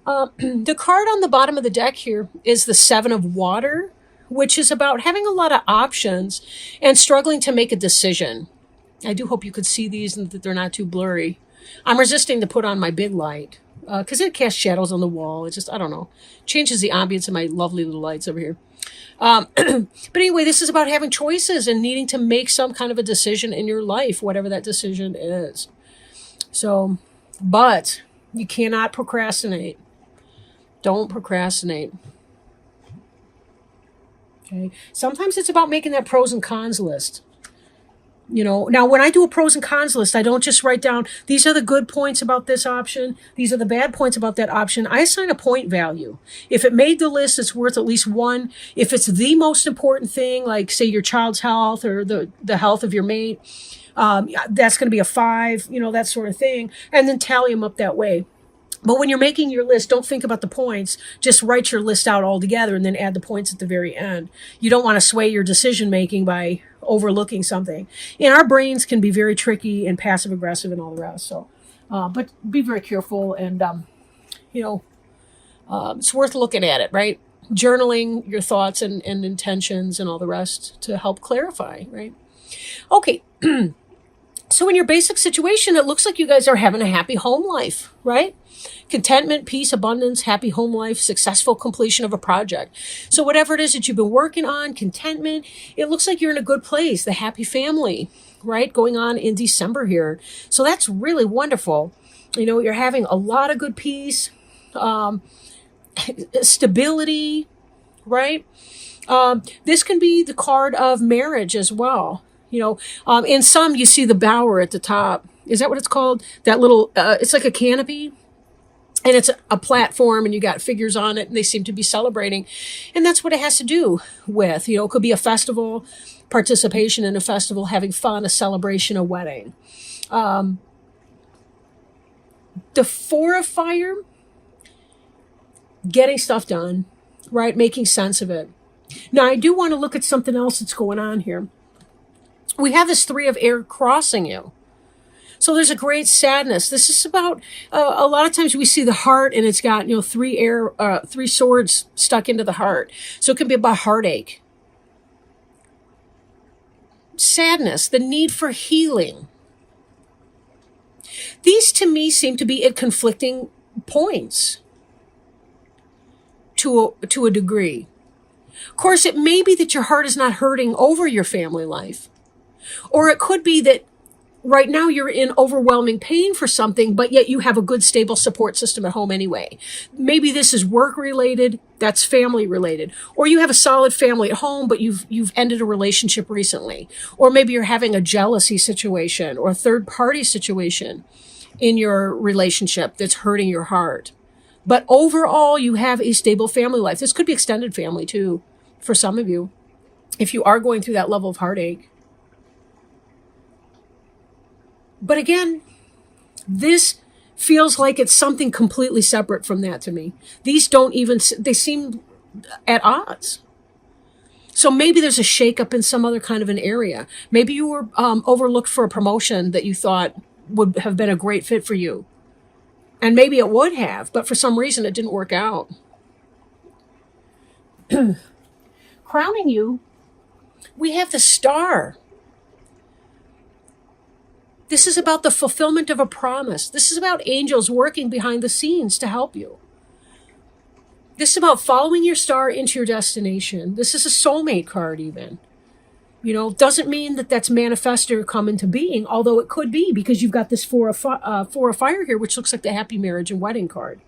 The card on the bottom of the deck here is the Seven of Water, which is about having a lot of options and struggling to make a decision. I do hope you could see these and that they're not too blurry. I'm resisting to put on my big light because it casts shadows on the wall. It just, I don't know, changes the ambience of my lovely little lights over here. But anyway, this is about having choices and needing to make some kind of a decision in your life, whatever that decision is. So, but you cannot procrastinate. Don't procrastinate. Okay. Sometimes it's about making that pros and cons list. You know, now when I do a pros and cons list, I don't just write down, these are the good points about this option. These are the bad points about that option. I assign a point value. If it made the list, it's worth at least one. If it's the most important thing, like say your child's health or the health of your mate, that's going to be a 5, you know, that sort of thing. And then tally them up that way. But when you're making your list, don't think about the points. Just write your list out all together and then add the points at the very end. You don't want to sway your decision making by overlooking something. And our brains can be very tricky and passive aggressive and all the rest. So, but be very careful and, it's worth looking at it, right? Journaling your thoughts and intentions and all the rest to help clarify, right? Okay. So in your basic situation, it looks like you guys are having a happy home life, right? Contentment, peace, abundance, happy home life, successful completion of a project. So whatever it is that you've been working on, contentment, it looks like you're in a good place, the happy family, right? Going on in December here. So that's really wonderful. You know, you're having a lot of good peace, stability, right? This can be the card of marriage as well. You know, in some you see the bower at the top. Is that what it's called? That little, it's like a canopy. And it's a platform and you got figures on it and they seem to be celebrating. And that's what it has to do with, you know, it could be a festival, participation in a festival, having fun, a celebration, a wedding. The 4 of fire, getting stuff done, right? Making sense of it. Now, I do want to look at something else that's going on here. We have this 3 of air crossing you. So there's a great sadness. This is about, a lot of times we see the heart and it's got, you know, 3 swords stuck into the heart. So it can be about heartache. Sadness, the need for healing. These to me seem to be at conflicting points to a degree. Of course, it may be that your heart is not hurting over your family life. Or it could be that right now you're in overwhelming pain for something, but yet you have a good, stable support system at home anyway. Maybe this is work related, that's family related. Or you have a solid family at home, but you've ended a relationship recently. Or maybe you're having a jealousy situation or a third party situation in your relationship that's hurting your heart. But overall, you have a stable family life. This could be extended family too, for some of you, if you are going through that level of heartache. But again, this feels like it's something completely separate from that to me. These don't even, they seem at odds. So maybe there's a shakeup in some other kind of an area. Maybe you were overlooked for a promotion that you thought would have been a great fit for you. And maybe it would have, but for some reason it didn't work out. Crowning you, we have the Star. This is about the fulfillment of a promise. This is about angels working behind the scenes to help you. This is about following your star into your destination. This is a soulmate card even. You know, doesn't mean that that's manifested or come into being, although it could be because you've got this 4 of fire here, which looks like the happy marriage and wedding card.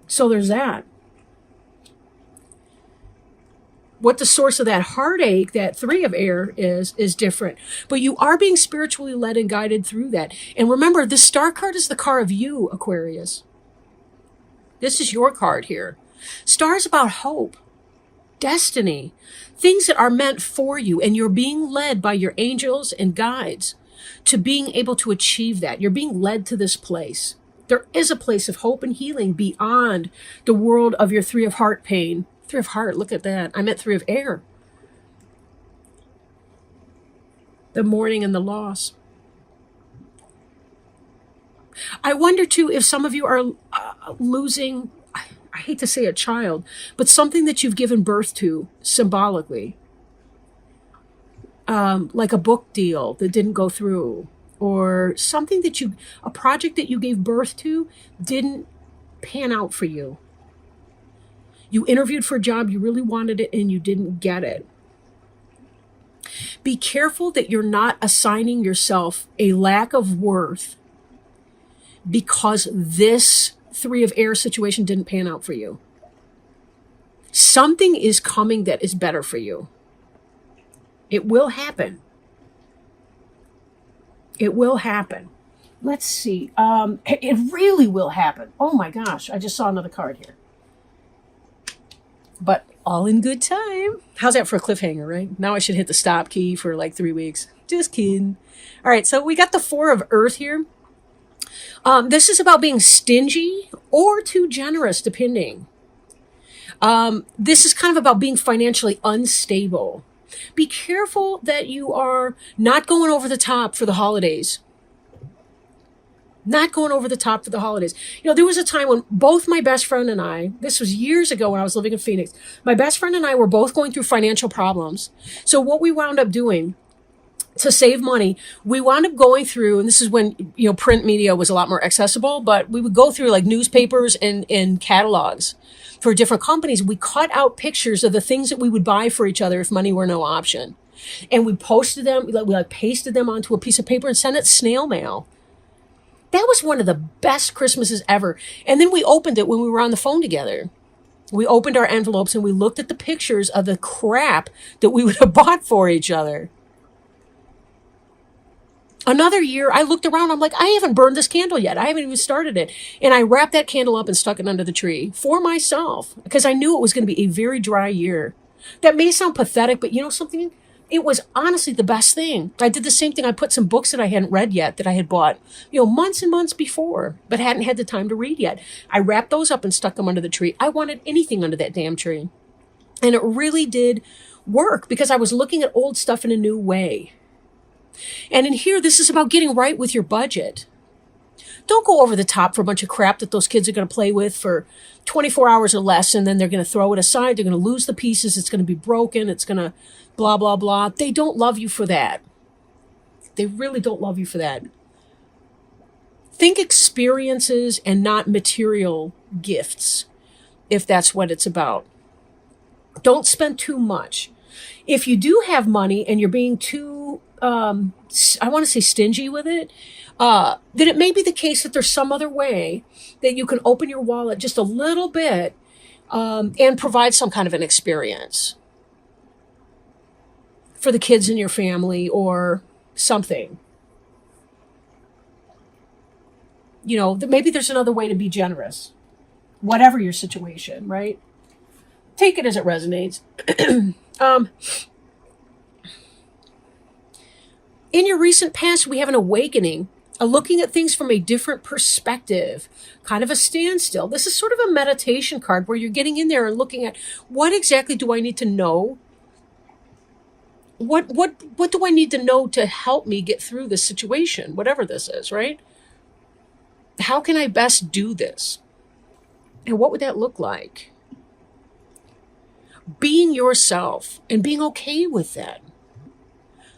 So there's that. What the source of that heartache, that 3 of air is different. But you are being spiritually led and guided through that. And remember, the Star card is the card of you, Aquarius. This is your card here. Star is about hope, destiny, things that are meant for you. And you're being led by your angels and guides to being able to achieve that. You're being led to this place. There is a place of hope and healing beyond the world of your 3 of heart pain. 3 of heart, look at that. I meant 3 of air. The mourning and the loss. I wonder too if some of you are losing, I hate to say a child, but something that you've given birth to symbolically. Like a book deal that didn't go through, or something that a project that you gave birth to didn't pan out for you. You interviewed for a job, you really wanted it, and you didn't get it. Be careful that you're not assigning yourself a lack of worth because this Three of Air situation didn't pan out for you. Something is coming that is better for you. It will happen. It will happen. Let's see. It really will happen. Oh my gosh, I just saw another card here. But all in good time. How's that for a cliffhanger, right? Now I should hit the stop key for like 3 weeks. Just kidding. All right, so we got the Four of Earth here. This is about being stingy or too generous, depending. This is kind of about being financially unstable. Be careful that you are not going over the top for the holidays. Not going over the top for the holidays. You know, there was a time when both my best friend and I, this was years ago when I was living in Phoenix, my best friend and I were both going through financial problems. So what we wound up doing to save money, we wound up going through, and this is when, you know, print media was a lot more accessible, but we would go through like newspapers and catalogs for different companies. We cut out pictures of the things that we would buy for each other if money were no option. And we posted them, we pasted them onto a piece of paper and sent it snail mail. That was one of the best Christmases ever. And then we opened it when we were on the phone together. We opened our envelopes and we looked at the pictures of the crap that we would have bought for each other. Another year, I looked around. I'm like, I haven't burned this candle yet. I haven't even started it. And I wrapped that candle up and stuck it under the tree for myself because I knew it was going to be a very dry year. That may sound pathetic, but you know something? It was honestly the best thing. I did the same thing. I put some books that I hadn't read yet that I had bought, you know, months and months before, but hadn't had the time to read yet. I wrapped those up and stuck them under the tree. I wanted anything under that damn tree. And it really did work because I was looking at old stuff in a new way. And in here, this is about getting right with your budget. Don't go over the top for a bunch of crap that those kids are going to play with for 24 hours or less, and then they're going to throw it aside. They're going to lose the pieces. It's going to be broken. It's going to blah, blah, blah. They don't love you for that. They really don't love you for that. Think experiences and not material gifts, if that's what it's about. Don't spend too much. If you do have money and you're being too, I want to say stingy with it, then it may be the case that there's some other way that you can open your wallet just a little bit and provide some kind of an experience for the kids in your family or something. You know, maybe there's another way to be generous, whatever your situation, right? Take it as it resonates. In your recent past, we have an awakening, a looking at things from a different perspective, kind of a standstill. This is sort of a meditation card where you're getting in there and looking at what exactly do I need to know? What do I need to know to help me get through this situation, whatever this is, right? How can I best do this? And what would that look like? Being yourself and being okay with that.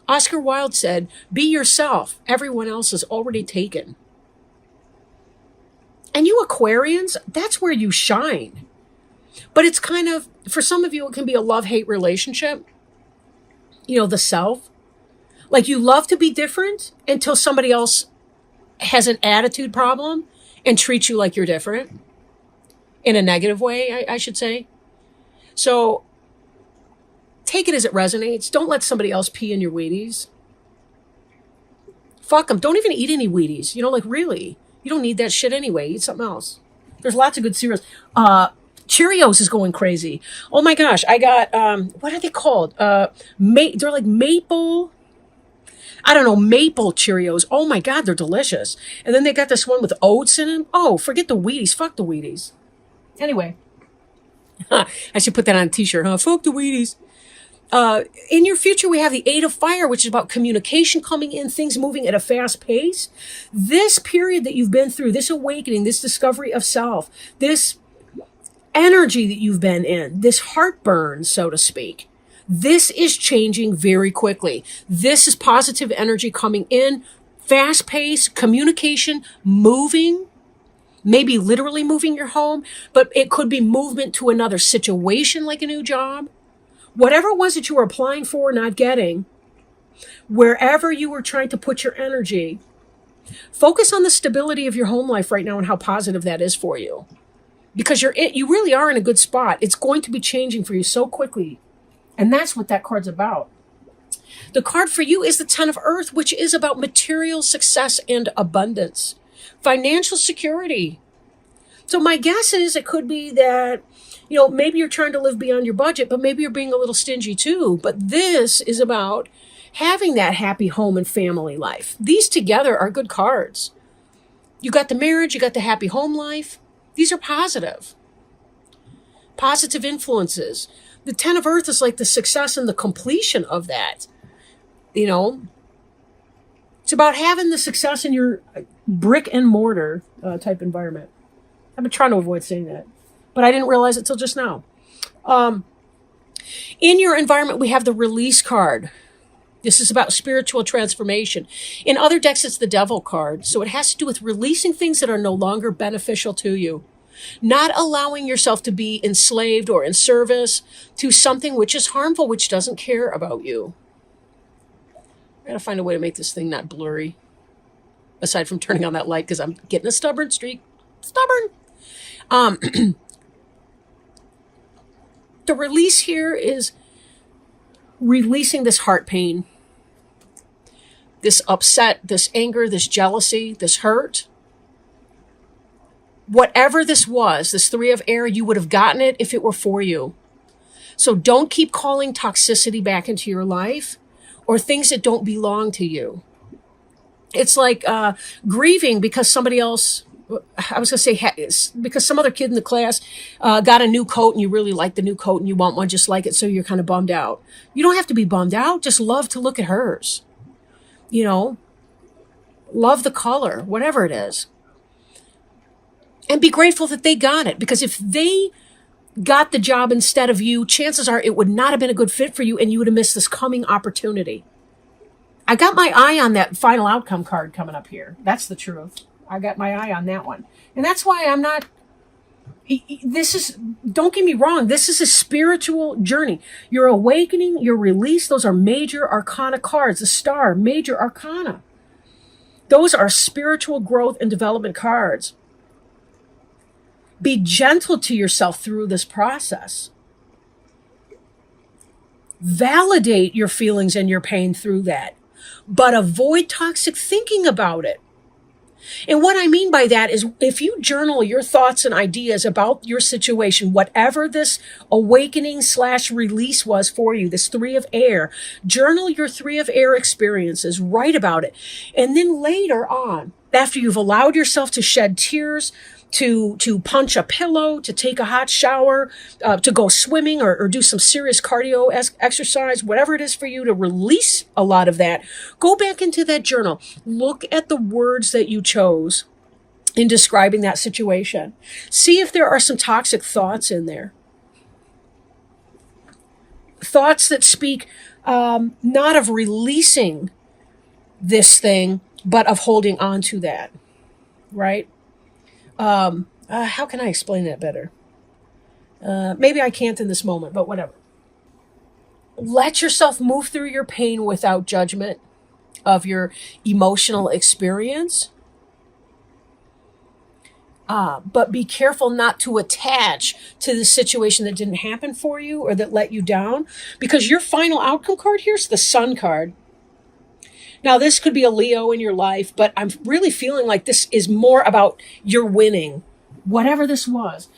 Oscar Wilde said, be yourself. Everyone else is already taken. And you Aquarians, that's where you shine. But it's kind of, for some of you, it can be a love-hate relationship. You know, the self. Like you love to be different until somebody else has an attitude problem and treats you like you're different. In a negative way, I should say. So take it as it resonates. Don't let somebody else pee in your Wheaties. Fuck them. Don't even eat any Wheaties. You know, like really. You don't need that shit anyway. Eat something else. There's lots of good cereals. Cheerios is going crazy. Oh my gosh. I got, what are they called? They're like maple, I don't know, maple Cheerios. Oh my God, they're delicious. And then they got this one with oats in them. Oh, forget the Wheaties. Fuck the Wheaties. Anyway. I should put that on a t-shirt, huh? Fuck the Wheaties. In your future, we have the Eight of Fire, which is about communication coming in, things moving at a fast pace. This period that you've been through, this awakening, this discovery of self, this energy that you've been in, this heartburn, so to speak, this is changing very quickly. This is positive energy coming in, fast pace, communication, moving, maybe literally moving your home, but it could be movement to another situation like a new job. Whatever it was that you were applying for, not getting, wherever you were trying to put your energy, focus on the stability of your home life right now and how positive that is for you. Because you really are in a good spot. It's going to be changing for you so quickly. And that's what that card's about. The card for you is the Ten of Earth, which is about material success and abundance, financial security. So my guess is it could be that, maybe you're trying to live beyond your budget, but maybe you're being a little stingy too. But this is about having that happy home and family life. These together are good cards. You got the marriage, you got the happy home life. These are positive influences. The Ten of Earth is like the success and the completion of that. It's about having the success in your brick and mortar type environment. I've been trying to avoid saying that, but I didn't realize it till just now. In your environment, we have the Release card. This is about spiritual transformation. In other decks, it's the Devil card. So it has to do with releasing things that are no longer beneficial to you. Not allowing yourself to be enslaved or in service to something which is harmful, which doesn't care about you. I gotta find a way to make this thing not blurry. Aside from turning on that light, because I'm getting a stubborn streak. Stubborn. The release here is releasing this heart pain, this upset, this anger, this jealousy, this hurt. Whatever this was, this Three of Air, you would have gotten it if it were for you. So don't keep calling toxicity back into your life or things that don't belong to you. It's like grieving because somebody else, I was going to say, because some other kid in the class got a new coat and you really like the new coat and you want one just like it, so you're kind of bummed out. You don't have to be bummed out. Just love to look at hers. Love the color, whatever it is. And be grateful that they got it. Because if they got the job instead of you, chances are it would not have been a good fit for you and you would have missed this coming opportunity. I got my eye on that final outcome card coming up here. That's the truth. I got my eye on that one. And that's why I'm not, don't get me wrong, this is a spiritual journey. Your awakening, your release, those are major arcana cards. The Star, major arcana. Those are spiritual growth and development cards. Be gentle to yourself through this process. Validate your feelings and your pain through that, but avoid toxic thinking about it. And what I mean by that is if you journal your thoughts and ideas about your situation, whatever this awakening / release was for you, this Three of Air, journal your Three of Air experiences, write about it. And then later on, after you've allowed yourself to shed tears, to punch a pillow, to take a hot shower, to go swimming or do some serious cardio exercise, whatever it is for you to release a lot of that, go back into that journal. Look at the words that you chose in describing that situation. See if there are some toxic thoughts in there. Thoughts that speak not of releasing this thing, but of holding on to that, right? How can I explain that better? Maybe I can't in this moment, but whatever. Let yourself move through your pain without judgment of your emotional experience. But be careful not to attach to the situation that didn't happen for you or that let you down, because your final outcome card here is the Sun card. Now, this could be a Leo in your life, but I'm really feeling like this is more about you're winning. Whatever this was.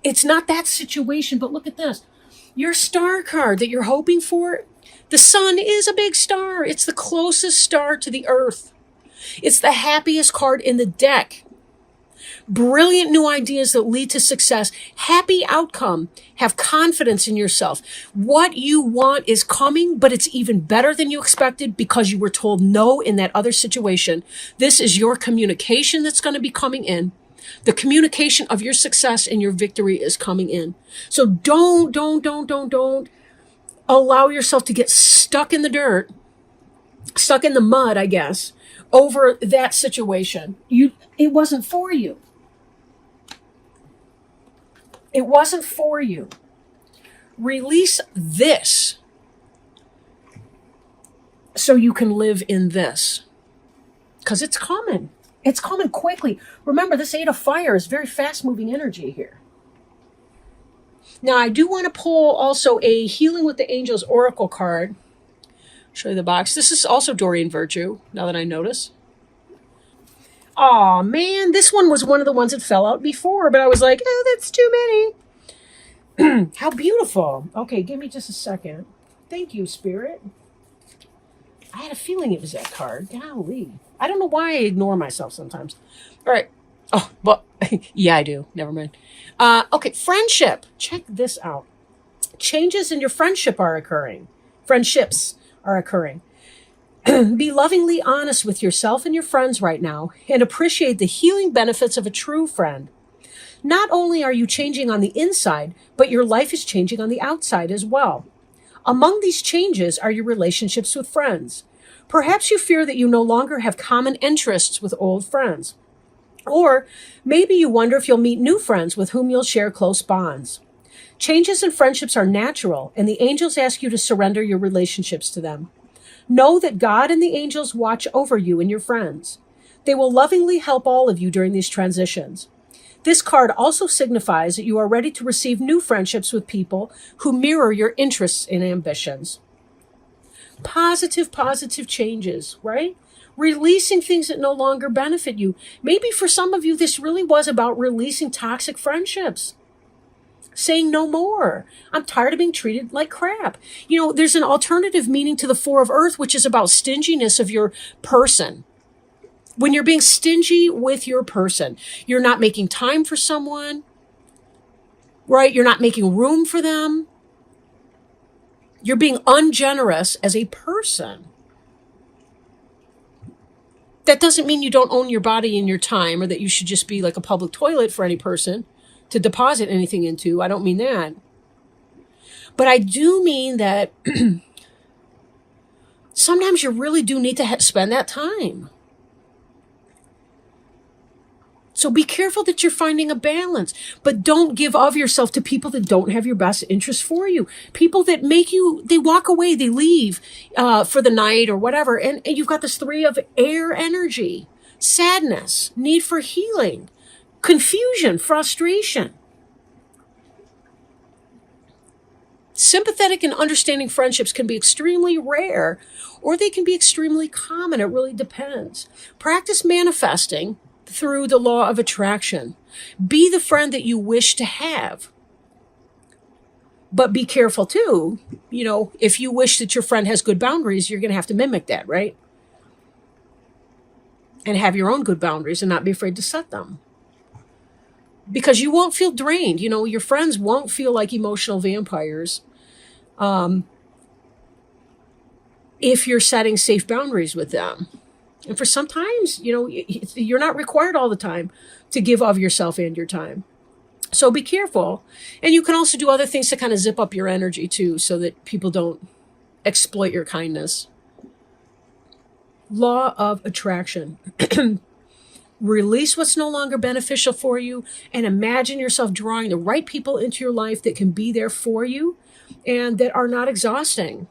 It's not that situation, but look at this. Your Star card that you're hoping for, the Sun is a big star. It's the closest star to the Earth. It's the happiest card in the deck. brilliant new ideas that lead to success, happy outcome, have confidence in yourself. What you want is coming, but it's even better than you expected because you were told no in that other situation. This is your communication that's going to be coming in. The communication of your success and your victory is coming in. So don't allow yourself to get stuck in the dirt, stuck in the mud, I guess, over that situation. It wasn't for you. It wasn't for you. Release this so you can live in this. Because it's coming. It's coming quickly. Remember, this Eight of Fire is very fast-moving energy here. Now, I do want to pull also a Healing with the Angels Oracle card. Show you the box. This is also Doreen Virtue, now that I notice. Aw, man, this one was one of the ones that fell out before, but I was like, oh, that's too many. How beautiful. Okay, give me just a second. Thank you, Spirit. I had a feeling it was that card. Golly. I don't know why I ignore myself sometimes. All right. Oh, well, yeah, I do. Never mind. Okay, friendship. Check this out. Changes in your friendship are occurring. Friendships are occurring. Be lovingly honest with yourself and your friends right now and appreciate the healing benefits of a true friend. Not only are you changing on the inside, but your life is changing on the outside as well. Among these changes are your relationships with friends. Perhaps you fear that you no longer have common interests with old friends. Or maybe you wonder if you'll meet new friends with whom you'll share close bonds. Changes in friendships are natural, and the angels ask you to surrender your relationships to them. Know that God and the angels watch over you and your friends. They will lovingly help all of you during these transitions. This card also signifies that you are ready to receive new friendships with people who mirror your interests and ambitions. Positive changes, right? Releasing things that no longer benefit you. Maybe for some of you, this really was about releasing toxic friendships. Saying no more. I'm tired of being treated like crap. You know, there's an alternative meaning to the Four of Earth, which is about stinginess of your person. When you're being stingy with your person, you're not making time for someone, right? You're not making room for them. You're being ungenerous as a person. That doesn't mean you don't own your body and your time, or that you should just be like a public toilet for any person to deposit anything into. I don't mean that. But I do mean that sometimes you really do need to spend that time. So be careful that you're finding a balance, but don't give of yourself to people that don't have your best interest for you. People that make you, they walk away, they leave for the night or whatever. And you've got this Three of Air energy, sadness, need for healing, confusion, frustration. Sympathetic and understanding friendships can be extremely rare, or they can be extremely common. It really depends. Practice manifesting through the law of attraction. Be the friend that you wish to have. But be careful too. You know, if you wish that your friend has good boundaries, you're going to have to mimic that, right? And have your own good boundaries and not be afraid to set them. Because you won't feel drained. You know, your friends won't feel like emotional vampires if you're setting safe boundaries with them. And for sometimes, you know, you're not required all the time to give of yourself and your time. So be careful. And you can also do other things to kind of zip up your energy too, so that people don't exploit your kindness. Law of attraction. Release what's no longer beneficial for you and imagine yourself drawing the right people into your life that can be there for you and that are not exhausting.